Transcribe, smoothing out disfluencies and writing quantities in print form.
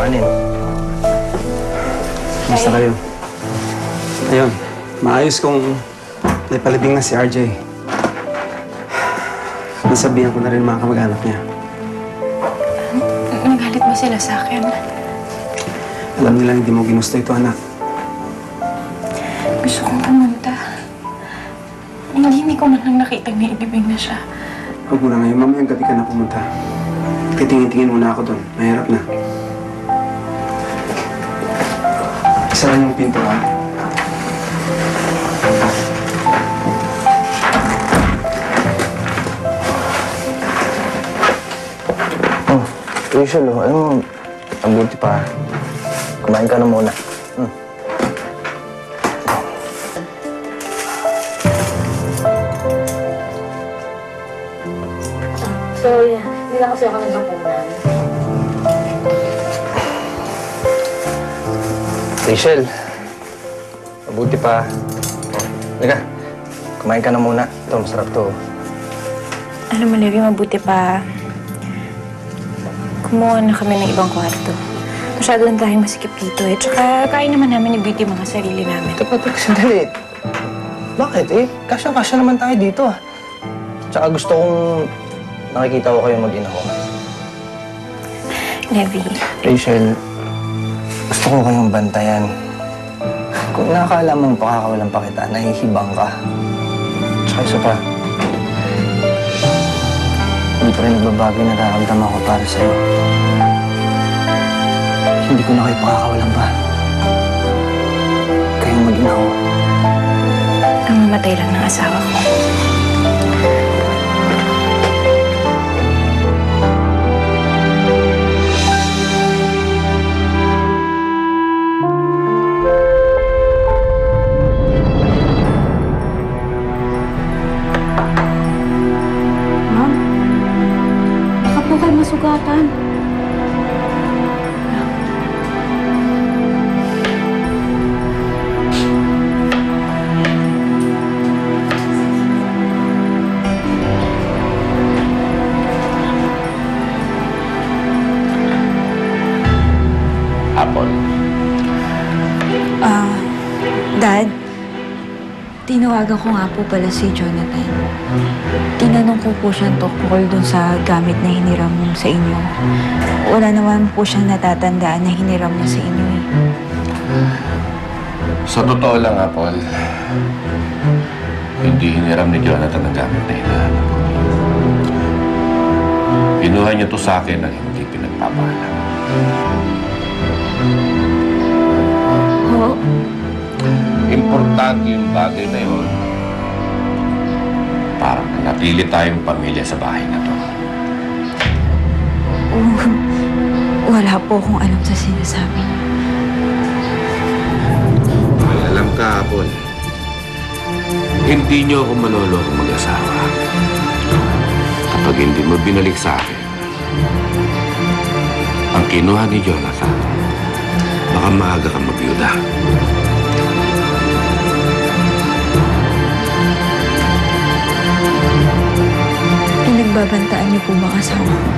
kanin. Kamusta kayo? Ayun, maayos kong naipalibing na si RJ. Nasabihan ko na rin mga kamag-anak niya. Nagalit ba sila sa akin? Alam nila hindi mo ginusto ito, anak. Gusto kong pumunta. Hindi ko man lang nakita may ibibig na siya. Huwag mo na ngayon, mamayang gabi ka na pumunta. Titingin-tingin muna ako doon. Mahirap na. Isa lang yung pinto, ha? Oh, Rachel, alam mo, ang buti pa. Kumain ka na muna. Sorry, hindi lang kasi ako nagkapunan. Rachel, mabuti pa. Oh, halika, kumain ka na muna. Ito, masarap to. Alam mo, Levi, mabuti pa. Kumuha na kami ng ibang kwarto. Masyado na tayong masikip dito eh. Tsaka kaya naman namin i-beauty mga sarili namin. Teka, sandali. Bakit? Kasyang-kasya naman tayo dito, ah. Tsaka gusto kong nakikita ko kayo mag-inawa. Levi. Rachel, gusto ko kayong bantayan. Kung nakakala mong pakakawalan pa kita, nahihibang ka. Tsaka isa pa, hindi pa rin nagbabago yung nararamdaman ko para sa'yo. Hindi ko na kayo pakakawalan pa. Kayong mag-inawa. Ang mamatay lang ng asawa ko. Masugatan. Apple. Dad, tinawagan ko nga po pala si Jonathan. Tinanong ko po siya tungkol dun sa gamit na hiniram mo sa inyo. Wala naman po siyang natatandaan na hiniram niya sa inyo eh. Sa totoo lang, Apple, hindi hiniram ni Jonathan ang gamit na hinahanap ko. Pinuha niya to sa akin ang hindi pinagpapaalam. Ho? Importante yung bagay na yun para manatili tayong pamilya sa bahay na to. Wala po akong alam sa sinasabi niyo. May alam ka, Apple. Hindi niyo ako maloloko mag-asawa kapag hindi mo binalik sa akin ang kinuha ni Jonathan. Baka maaga kang mabyuda. Pinagbabantaan niyo po mga asawa ko.